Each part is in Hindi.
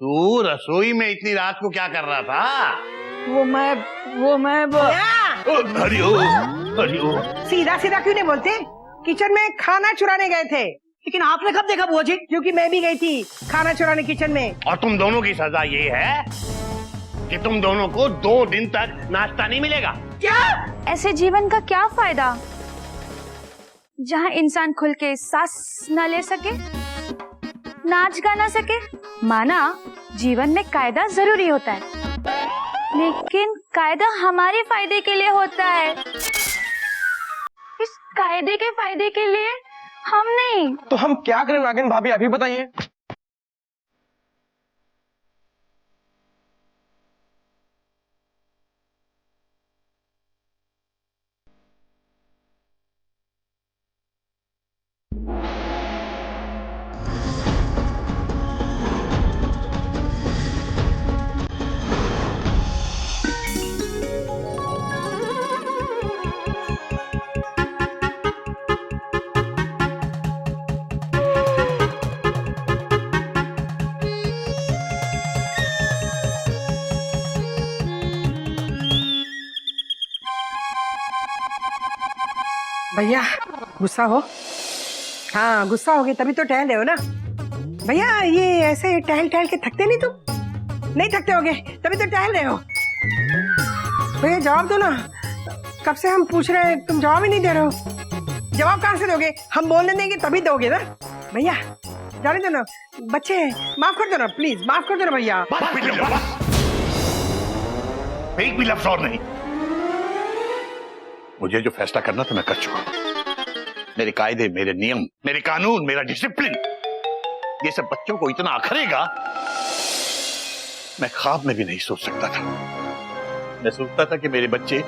तू रसोई में इतनी रात को क्या कर रहा था? हरिओम। सीधा सीधा क्यों नहीं बोलते? किचन में खाना चुराने गए थे। लेकिन आपने कब देखा बुआ जी? क्योंकि मैं भी गई थी खाना चुराने किचन में। और तुम दोनों की सजा ये है कि तुम दोनों को 2 दिन तक नाश्ता नहीं मिलेगा। क्या? ऐसे जीवन का क्या फायदा जहाँ इंसान खुल के सांस न ले सके, नाच गा ना सके। माना जीवन में कायदा जरूरी होता है, लेकिन कायदा हमारे फायदे के लिए होता है। इस कायदे के फायदे के लिए हम नहीं। तो हम क्या करें नागिन भाभी, अभी बताइए। भैया गुस्सा हो? हाँ गुस्सा हो गए तभी तो टहल रहे हो ना भैया। ये ऐसे टहल टहल के थकते नहीं? तुम नहीं थकते होगे तभी तो टहल रहे हो। भैया जवाब दो ना, कब से हम पूछ रहे हैं, तुम जवाब ही नहीं दे रहे हो। जवाब कहाँ से दोगे? हम बोलने देंगे तभी दोगे ना भैया। जाने दो ना, बच्चे हैं, माफ कर दो ना प्लीज, माफ कर दो ना भैया। एक भी लफ्ज और नहीं। मुझे जो फैसला करना था मैं कर चुका। मेरे कायदे, मेरे नियम, मेरे कानून, मेरा डिसिप्लिन, ये सब बच्चों को इतना अखरेगा मैं ख्वाब में भी नहीं सोच सकता था। मैं सोचता था कि मेरे बच्चे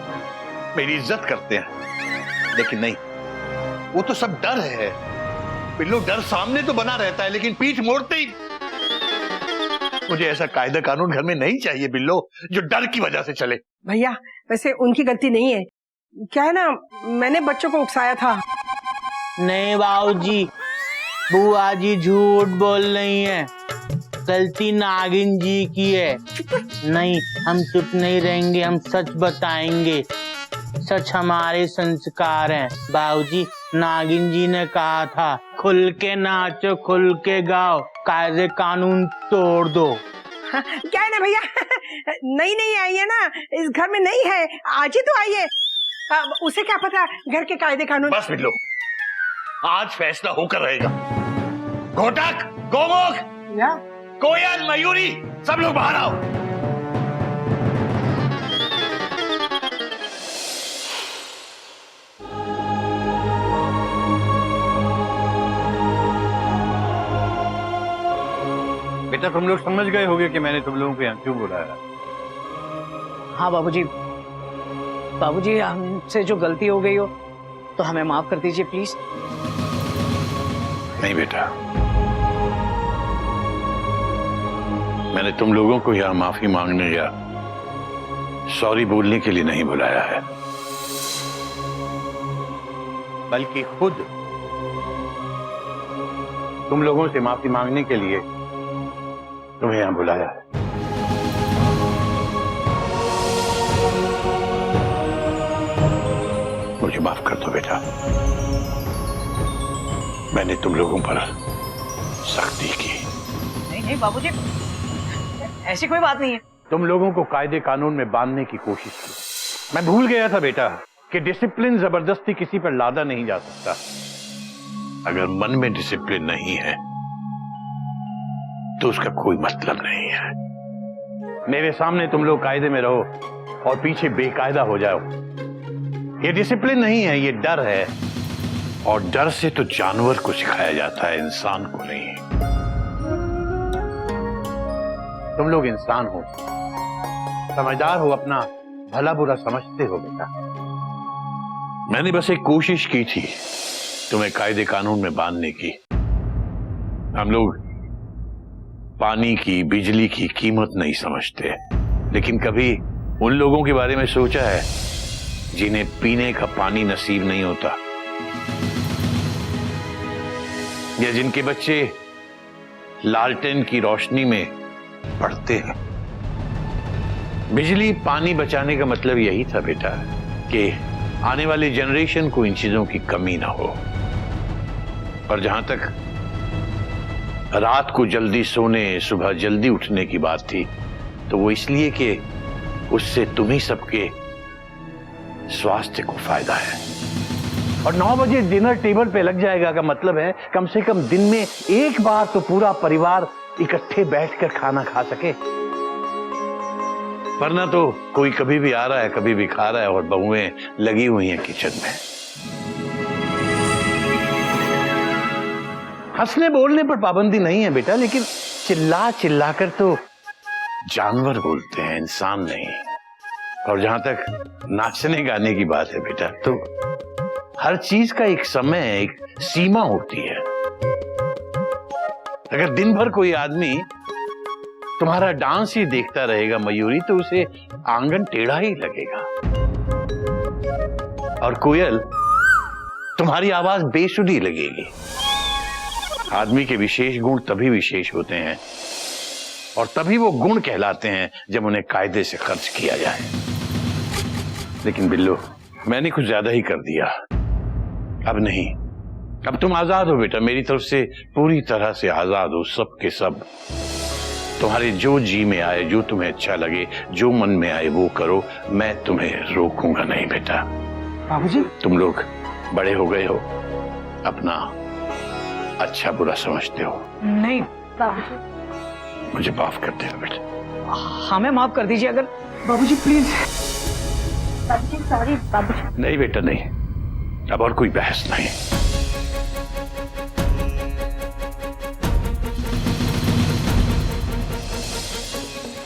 मेरी इज्जत करते हैं, लेकिन नहीं, वो तो सब डर है। बिल्लो, डर सामने तो बना रहता है लेकिन पीठ मोड़ते ही। मुझे ऐसा कायदा कानून घर में नहीं चाहिए बिल्लो जो डर की वजह से चले। भैया वैसे उनकी गलती नहीं है, क्या है ना, मैंने बच्चों को उकसाया था। नहीं बाबूजी, बुआ जी झूठ बोल रही हैं, गलती नागिन जी की है। नहीं, हम चुप नहीं रहेंगे, हम सच बताएंगे। सच हमारे संस्कार हैं। बाबूजी, नागिन जी ने कहा था खुल के नाचो, खुल के गाओ, कायदे कानून तोड़ दो। हाँ, क्या है ना भैया, नहीं आई है ना, इस घर में नहीं है, आज ही तो आई है। उसे क्या पता घर के कायदे कानून। बस बिल्लो, आज फैसला होकर रहेगा। घोटक, गोमुख, कोयल, मयूरी, सब लोग बाहर आओ। बेटा तुम लोग समझ गए होगे कि मैंने तुम लोगों को यहाँ क्यों बुलाया। हाँ बाबूजी, बाबूजी हमसे जो गलती हो गई हो तो हमें माफ कर दीजिए प्लीज। नहीं बेटा, मैंने तुम लोगों को यहाँ माफी मांगने या सॉरी बोलने के लिए नहीं बुलाया है, बल्कि खुद तुम लोगों से माफी मांगने के लिए तुम्हें यहाँ बुलाया है। मुझे माफ कर दो बेटा, मैंने तुम लोगों पर सख्ती की। नहीं बाबूजी, ऐसी कोई बात नहीं है। तुम लोगों को कायदे कानून में बांधने की कोशिश की। मैं भूल गया था बेटा कि डिसिप्लिन जबरदस्ती किसी पर लादा नहीं जा सकता। अगर मन में डिसिप्लिन नहीं है तो उसका कोई मतलब नहीं है। मेरे सामने तुम लोग कायदे में रहो और पीछे बेकायदा हो जाओ। ये डिसिप्लिन नहीं है, ये डर है। और डर से तो जानवर को सिखाया जाता है, इंसान को नहीं। तुम लोग इंसान हो, समझदार हो, अपना भला बुरा समझते हो बेटा। मैंने बस एक कोशिश की थी तुम्हें कायदे कानून में बांधने की। हम लोग पानी की, बिजली की कीमत नहीं समझते, लेकिन कभी उन लोगों के बारे में सोचा है जिन्हें पीने का पानी नसीब नहीं होता, या जिनके बच्चे लालटेन की रोशनी में पढ़ते हैं। बिजली पानी बचाने का मतलब यही था बेटा कि आने वाले जनरेशन को इन चीजों की कमी ना हो। और जहां तक रात को जल्दी सोने सुबह जल्दी उठने की बात थी, तो वो इसलिए कि उससे तुम्ही सबके स्वास्थ्य को फायदा है। और 9 बजे डिनर टेबल पे लग जाएगा का मतलब है कम से कम दिन में एक बार तो पूरा परिवार इकट्ठे बैठकर खाना खा सके। वरना तो कोई कभी भी आ रहा है, कभी भी खा रहा है, और बहुएं लगी हुई हैं किचन में। हंसने बोलने पर पाबंदी नहीं है बेटा, लेकिन चिल्ला चिल्ला कर तो जानवर बोलते हैं, इंसान नहीं। और जहां तक नाचने गाने की बात है बेटा, तो हर चीज का एक समय, एक सीमा होती है। अगर दिन भर कोई आदमी तुम्हारा डांस ही देखता रहेगा मयूरी, तो उसे आंगन टेढ़ा ही लगेगा। और कोयल, तुम्हारी आवाज बेसुधी लगेगी। आदमी के विशेष गुण तभी विशेष होते हैं और तभी वो गुण कहलाते हैं जब उन्हें कायदे से खर्च किया जाए। लेकिन बिल्लो, मैंने कुछ ज्यादा ही कर दिया। अब नहीं, अब तुम आजाद हो बेटा, मेरी तरफ से पूरी तरह से आजाद हो। सब के सब तुम्हारे जो जी में आए, जो तुम्हें अच्छा लगे, जो मन में आए वो करो। मैं तुम्हें रोकूंगा नहीं बेटा। बाबूजी, तुम लोग बड़े हो गए हो, अपना अच्छा बुरा समझते हो। नहीं, मुझे माफ कर दे बेटा। हमें माफ कर दीजिए। अगर बाबूजी प्लीज। सॉरी बाबूजी। नहीं बेटा नहीं, अब और कोई बहस नहीं।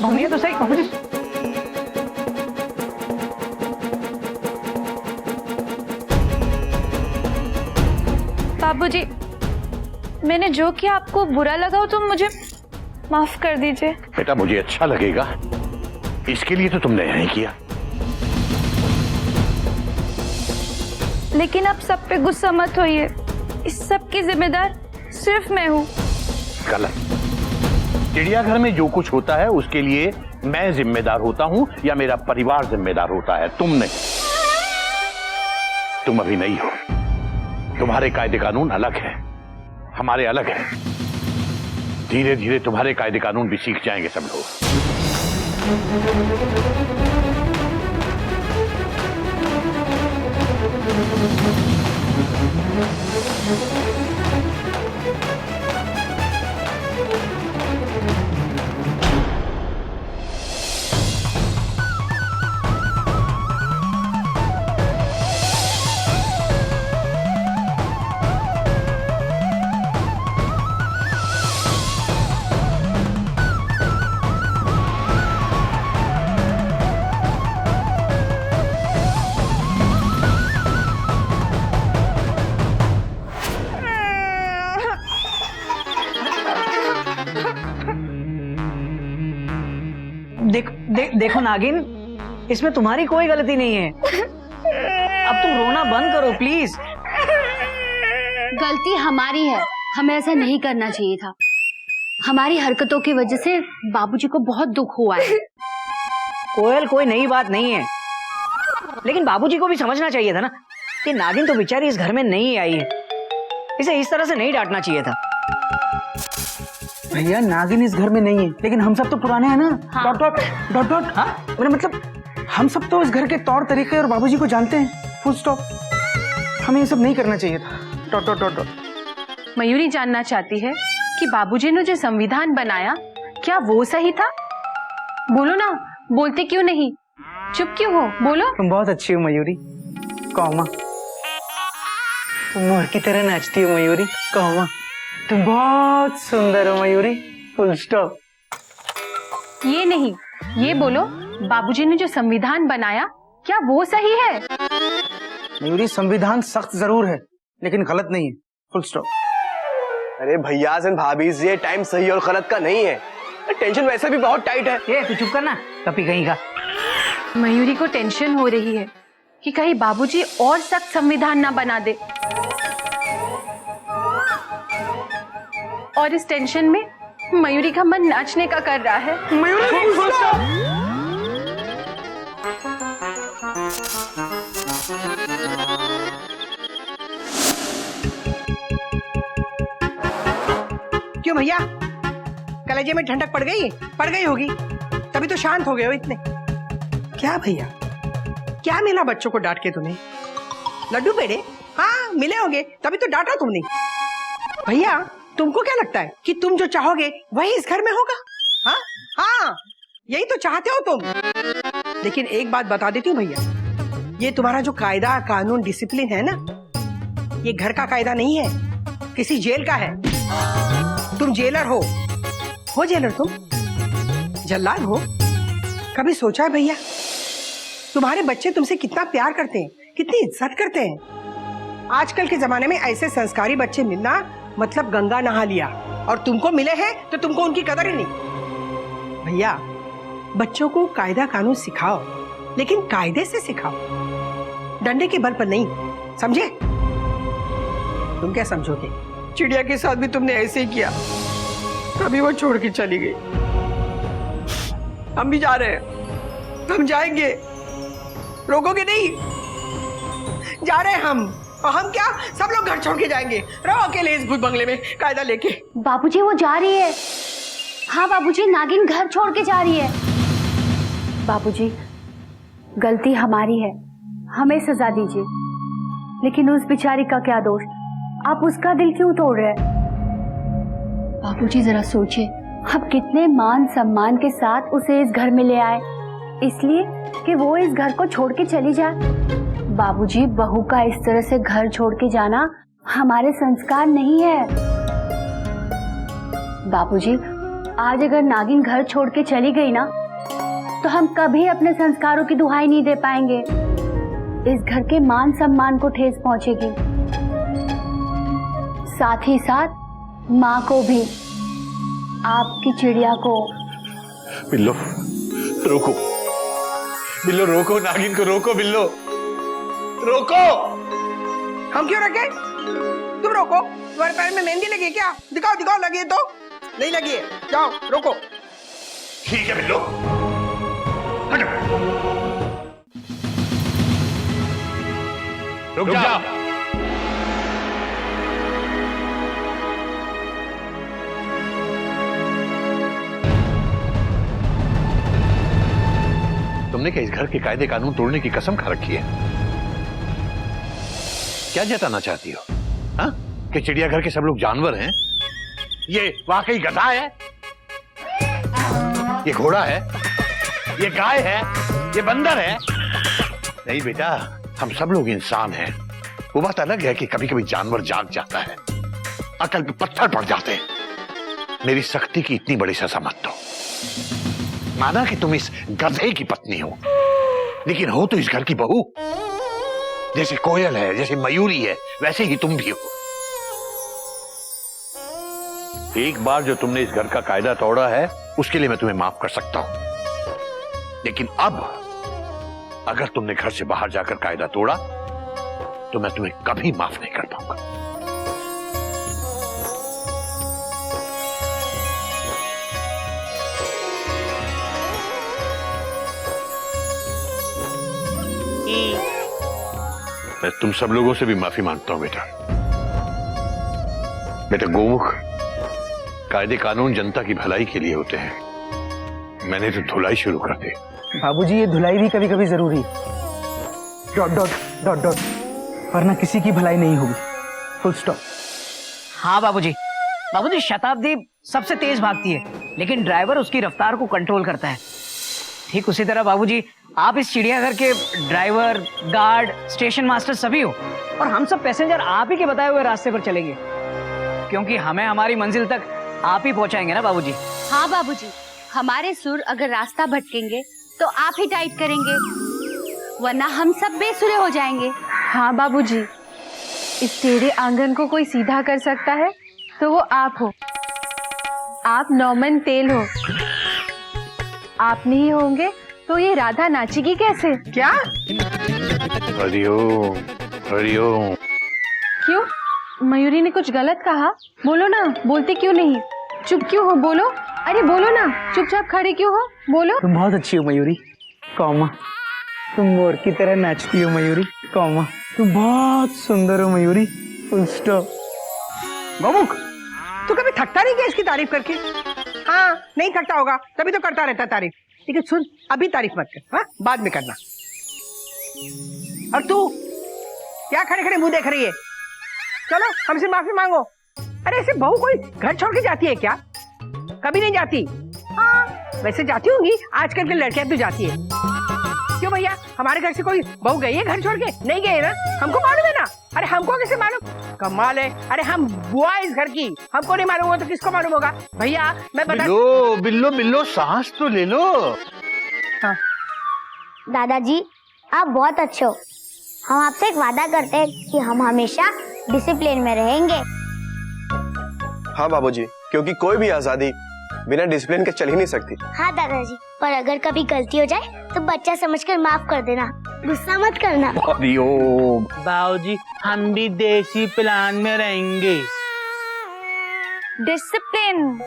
सुनिए तो सही बाबूजी। बाबूजी, मैंने जो किया आपको बुरा लगा हो तो मुझे माफ कर दीजिए। बेटा मुझे अच्छा लगेगा, इसके लिए तो तुमने नहीं किया। लेकिन आप सब पे गुस्सा मत होइए, इस सब की जिम्मेदार सिर्फ मैं हूँ। गलत। चिड़ियाघर में जो कुछ होता है उसके लिए मैं जिम्मेदार होता हूं या मेरा परिवार जिम्मेदार होता है, तुम नहीं। तुम अभी नहीं हो, तुम्हारे कायदे कानून अलग है, हमारे अलग है। धीरे धीरे तुम्हारे कायदे कानून भी सीख जाएंगे सब लोग। देखो नागिन, इसमें तुम्हारी कोई गलती नहीं है। अब तुम रोना बंद करो प्लीज। गलती हमारी है, हमें ऐसा नहीं करना चाहिए था। हमारी हरकतों की वजह से बाबूजी को बहुत दुख हुआ है। कोयल, कोई नई बात नहीं है, लेकिन बाबूजी को भी समझना चाहिए था ना कि नागिन तो बेचारी इस घर में नहीं आई है। इसे इस तरह से नहीं डांटना चाहिए था। भैया नागिन इस घर में नहीं है, लेकिन हम सब तो पुराने हैं ना। हाँ। Dot dot dot dot. हाँ, मतलब हम सब तो इस घर के तौर तरीके और बाबूजी को जानते हैं। Full stop. हमें ये सब नहीं करना चाहिए था। Dot dot dot dot. Mayuri जानना चाहती है कि बाबूजी ने जो संविधान बनाया क्या वो सही था? बोलो ना, बोलते क्यों नहीं? चुप क्यों हो? बोलो। तुम बहुत अच्छी हो मयूरी। कौमा, तुम मोर की तरह नाचती हो मयूरी। कौमा, तुम बहुत सुंदर हो मयूरी। Full stop. ये नहीं, ये बोलो, बाबूजी ने जो संविधान बनाया क्या वो सही है? मयूरी, संविधान सख्त जरूर है लेकिन गलत नहीं है। Full stop. अरे भैया एंड भाभी, ये टाइम सही और गलत का नहीं है। टेंशन वैसे भी बहुत टाइट है। ये तू चुप करना, कभी कहीं का। मयूरी को टेंशन हो रही है कि कहीं बाबूजी और सख्त संविधान ना बना दे, और इस टेंशन में मयूरी का मन नाचने का कर रहा है। क्यों भैया, कलेजे में ठंडक पड़ गई होगी, तभी तो शांत हो गए हो इतने। क्या भैया, क्या मिला बच्चों को डांट के तुम्हें? लड्डू पेड़े? हाँ मिले होंगे, तभी तो डांटा तुमने। भैया तुमको क्या लगता है कि तुम जो चाहोगे वही इस घर में होगा? हाँ हाँ, यही तो चाहते हो तुम। लेकिन एक बात बता देती हूँ भैया, ये तुम्हारा जो कायदा कानून डिसिप्लिन है ना, ये घर का कायदा नहीं है, किसी जेल का है। तुम जेलर हो जेलर, तुम जल्लाद हो। कभी सोचा है भैया, तुम्हारे बच्चे तुमसे कितना प्यार करते हैं, कितनी इज्जत करते हैं। आजकल के जमाने में ऐसे संस्कारी बच्चे मिलना मतलब गंगा नहा लिया, और तुमको मिले हैं तो तुमको उनकी कदर ही नहीं। भैया बच्चों को कायदा कानून सिखाओ, लेकिन कायदे से सिखाओ, डंडे के बल पर नहीं, समझे? तुम क्या समझोगे? चिड़िया के साथ भी तुमने ऐसे ही किया, तभी वो छोड़ के चली गई। हम भी जा रहे हैं, हम जाएंगे, रोकोगे नहीं? जा रहे हैं हम, और हम क्या सब लोग घर छोड़ के जाएंगे? रहो अकेले इस भूत बंगले में कायदा लेके। बाबूजी वो जा रही है। हाँ बाबूजी, नागिन घर छोड़ के जा रही है। बाबूजी गलती हमारी है, हमें सजा दीजिए, लेकिन उस बेचारी का क्या दोष? आप उसका दिल क्यों तोड़ रहे हैं? बाबूजी जरा सोचिए, हम कितने मान सम्मान के साथ उसे इस घर में ले आए, इसलिए कि वो इस घर को छोड़ के चली जाए। बाबूजी बहू का इस तरह से घर छोड़ के जाना हमारे संस्कार नहीं है। बाबूजी आज अगर नागिन घर छोड़ के चली गई ना, तो हम कभी अपने संस्कारों की दुहाई नहीं दे पाएंगे। इस घर के मान सम्मान को ठेस पहुंचेगी, साथ ही साथ माँ को भी, आपकी चिड़िया को। बिल्लो रोको, बिल्लो रोको, नागिन को रोको, बिल्लो रोको। हम क्यों रखे? तुम रोको। तुम्हारे पैर में मेहंदी लगी है क्या? दिखाओ दिखाओ, लगी है तो? नहीं लगी है, जाओ रोको। ठीक है बिल्लो, हटो, रुक जाओ। तुमने क्या इस घर के कायदे कानून तोड़ने की कसम खा रखी है? क्या जताना चाहती हो? हाँ? कि चिड़ियाघर के सब लोग जानवर हैं? ये वाकई गधा है? ये घोड़ा है? ये गाय है? ये बंदर है? नहीं बेटा, हम सब लोग इंसान हैं। वो बात अलग है कि कभी कभी जानवर जाग जाता है, अकल पे पत्थर पड़ जाते हैं। मेरी सख्ती की इतनी बड़ी सजा मत दो। माना कि तुम इस गधे की पत्नी हो, लेकिन हो तो इस घर की बहू। जैसे कोयल है, जैसे मयूरी है, वैसे ही तुम भी हो। एक बार जो तुमने इस घर का कायदा तोड़ा है, उसके लिए मैं तुम्हें माफ कर सकता हूं, लेकिन अब अगर तुमने घर से बाहर जाकर कायदा तोड़ा, तो मैं तुम्हें कभी माफ नहीं कर पाऊंगा। मैं तुम सब लोगों से भी माफी मांगता हूं बेटा। बेटा गोमुख, कायदे कानून जनता की भलाई के लिए होते हैं। मैंने तो धुलाई शुरू कर दी। बाबूजी ये धुलाई भी कभी कभी जरूरी है। डॉट डॉट डॉट डॉट, वरना किसी की भलाई नहीं होगी। Full stop. हाँ बाबूजी, बाबूजी शताब्दी सबसे तेज भागती है, लेकिन ड्राइवर उसकी रफ्तार को कंट्रोल करता है। ठीक उसी तरह बाबूजी, आप इस चिड़ियाघर के ड्राइवर, गार्ड, स्टेशन मास्टर सभी हो, और हम सब पैसेंजर आप ही के बताए हुए रास्ते पर चलेंगे, क्योंकि हमें हमारी मंजिल तक आप ही पहुंचाएंगे ना बाबूजी। हाँ बाबूजी, हमारे सुर अगर रास्ता भटकेंगे तो आप ही टाइट करेंगे, वरना हम सब बेसुरे हो जाएंगे। हाँ बाबूजी, इस टेढ़े आंगन को कोई सीधा कर सकता है तो वो आप हो। आप नॉर्मन तेल हो, आप नहीं होंगे तो ये राधा नाचेगी कैसे? क्या? हरिओम हरिओम। क्यों, मयूरी ने कुछ गलत कहा? बोलो ना, बोलते क्यों नहीं? चुप क्यों हो, बोलो। अरे बोलो ना, चुपचाप खड़े क्यों हो, बोलो। तुम बहुत अच्छी हो मयूरी, कौमा। तुम मोर की तरह नाचती हो मयूरी, कौमा। तुम बहुत सुंदर हो मयूरी, फुल स्टॉप। गोमुख, तू कभी थकता नहीं क्या इसकी तारीफ करके? हाँ, नहीं थकता होगा, तभी तो करता रहता तारीफ। लेकिन सुन, अभी तारीफ मत कर, हाँ, बाद में करना। और तू क्या खड़े खड़े मुंह देख रही है? चलो हमसे माफी मांगो। अरे ऐसे बहू कोई घर छोड़ के जाती है क्या? कभी नहीं जाती। हाँ, वैसे जाती होंगी, आजकल के लड़कियां तो जाती है। क्यों भैया, हमारे घर से कोई बहू गई है घर छोड़ के? नहीं गई ना, हमको मालूम है ना। अरे हमको कैसे मालूम? कमाल है। अरे हम बुआ इस घर की, हमको नहीं मालूम हो तो किसको मालूम होगा? भैया मैं बता। बिल्लो बिल्लो बिल्लो, सांस तो ले लो। हाँ। दादाजी आप बहुत अच्छे हो। हम आपसे एक वादा करते हैं कि हम हमेशा डिसिप्लिन में रहेंगे। हाँ बाबूजी, क्योंकि कोई भी आजादी बिना डिसिप्लिन के चल ही नहीं सकती। हाँ दादाजी, पर अगर कभी गलती हो जाए तो बच्चा समझकर माफ कर देना, गुस्सा मत करना। हरिओम। बाबूजी हम भी देसी प्लान में रहेंगे। डिसिप्लिन।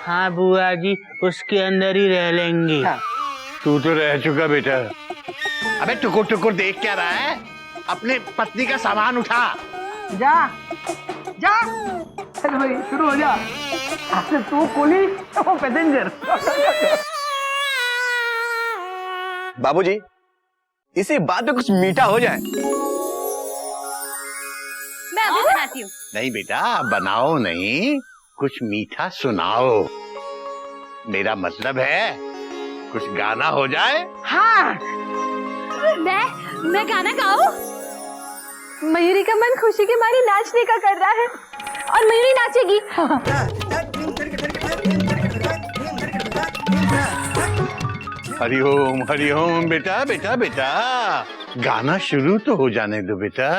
हाँ बुआ जी, उसके अंदर ही रह लेंगे। तू तो रह चुका बेटा। अबे टुकुर टुकुर देख क्या रहा है? अपने पत्नी का सामान उठा। जा जा, चल भाई शुरू हो जा। आपसे तू पुलिस, वो पैसेंजर। बाबूजी, इसी बात पे कुछ मीठा हो जाए। मैं अभी बनाती हूँ। नहीं बेटा, बनाओ नहीं, कुछ मीठा सुनाओ। मेरा मतलब है कुछ गाना हो जाए। हाँ, मैं गाना गाऊं? मयूरी का मन खुशी के मारे नाचने का कर रहा है और मयूरी नाचेगी। हरिओम हरिओम। बेटा बेटा बेटा, गाना शुरू तो हो जाने दो बेटा।